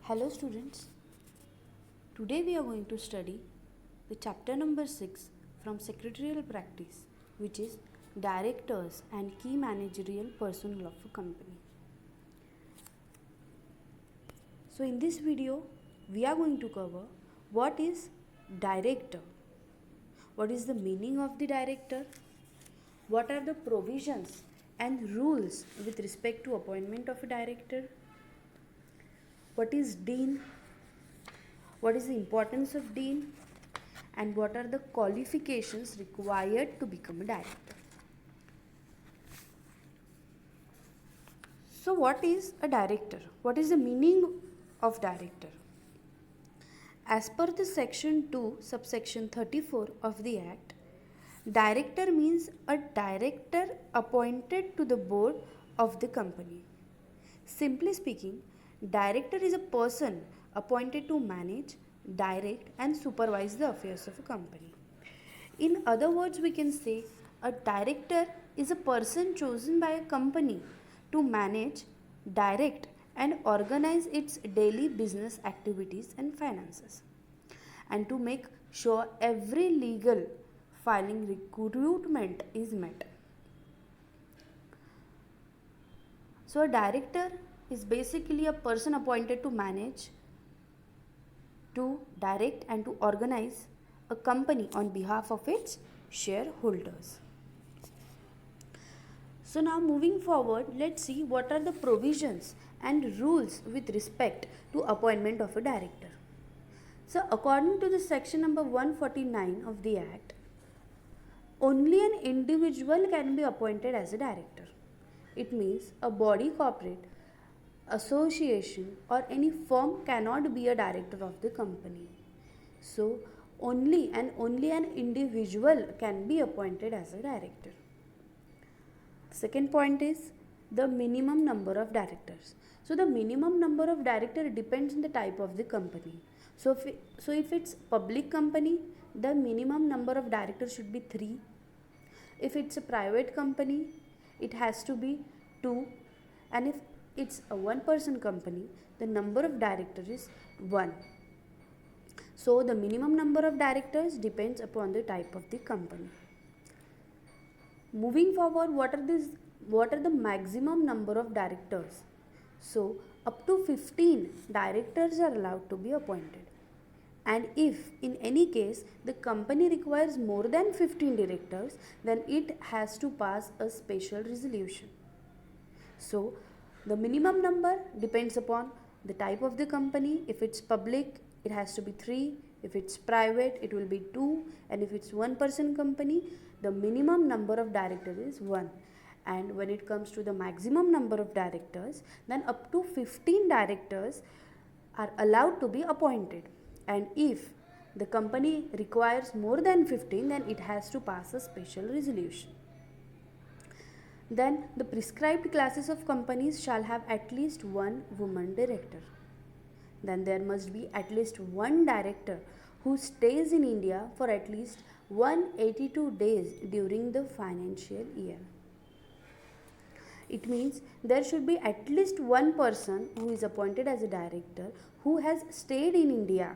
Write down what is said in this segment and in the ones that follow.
Hello students, today we are going to study the chapter number 6 from secretarial practice, which is directors and key managerial personnel of a company. So in this video we are going to cover what is director, what is the meaning of the director, what are the provisions and rules with respect to appointment of a director, what is dean, what is the importance of dean, and what are the qualifications required to become a director. So what is a director? What is the meaning of director? As per the section 2 subsection 34 of the act, director means a director appointed to the board of the company. Simply speaking, director is a person appointed to manage, direct and supervise the affairs of a company. In other words, we can say a director is a person chosen by a company to manage, direct and organize its daily business activities and finances, and to make sure every legal filing requirement is met. So a director is basically a person appointed to manage, to direct and to organize a company on behalf of its shareholders. So now moving forward, let's see what are the provisions and rules with respect to appointment of a director. So according to the section number 149 of the Act, only an individual can be appointed as a director. It means a body corporate, association or any firm cannot be a director of the company. So only an individual can be appointed as a director. Second point is the minimum number of directors. So the minimum number of director depends on the type of the company. So if it's public company, the minimum number of directors should be 3. If it's a private company, it has to be 2. And if it's a one-person company, the number of directors is 1. So the minimum number of directors depends upon the type of the company. Moving forward, what are the maximum number of directors? So up to 15 directors are allowed to be appointed. And if in any case the company requires more than 15 directors, then it has to pass a special resolution. So the minimum number depends upon the type of the company. If it's public, it has to be 3. If it's private, it will be 2. And if it's one-person company, the minimum number of directors is 1. And when it comes to the maximum number of directors, then up to 15 directors are allowed to be appointed. And if the company requires more than 15, then it has to pass a special resolution. Then the prescribed classes of companies shall have at least one woman director. Then there must be at least one director who stays in India for at least 182 days during the financial year. It means there should be at least one person who is appointed as a director who has stayed in India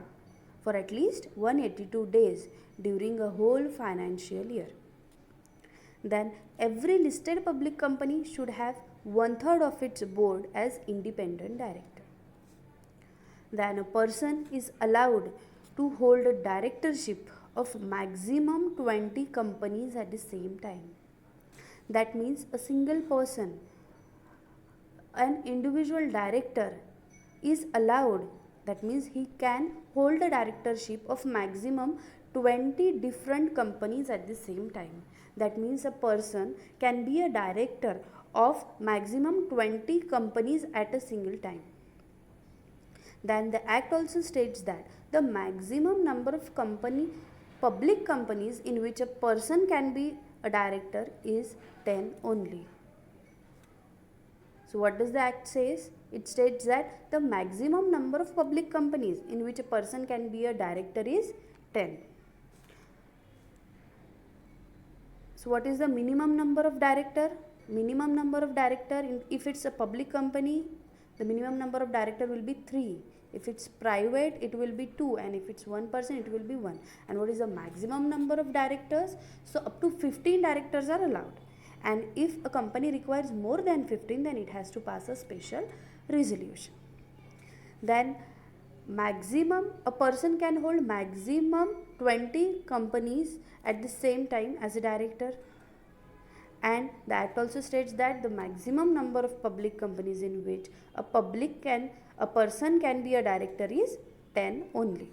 for at least 182 days during a whole financial year. Then every listed public company should have 1/3 of its board as independent director. Then a person is allowed to hold a directorship of maximum 20 companies at the same time. That means a single person, an individual director is allowed, that means he can hold a directorship of maximum 20 different companies at the same time. That means a person can be a director of maximum 20 companies at a single time. Then the Act also states that the maximum number of public companies in which a person can be a director is 10 only. So what does the Act says? It states that the maximum number of public companies in which a person can be a director is 10. So what is the minimum number of director? Minimum number of director, if it's a public company, The minimum number of director will be 3. If it's private, it will be 2, and if it's one person, it will be 1. And what is the maximum number of directors? So up to 15 directors are allowed. And if a company requires more than 15, then it has to pass a special resolution. Then a person can hold maximum 20 companies at the same time as a director. And the act also states that the maximum number of public companies in which a person can be a director is 10 only.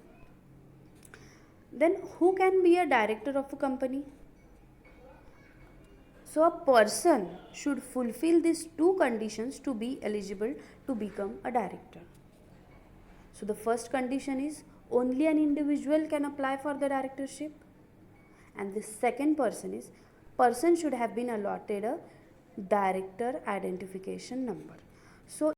Then who can be a director of a company? So a person should fulfill these 2 conditions to be eligible to become a director. So the first condition is only an individual can apply for the directorship, and the second person should have been allotted a director identification number. So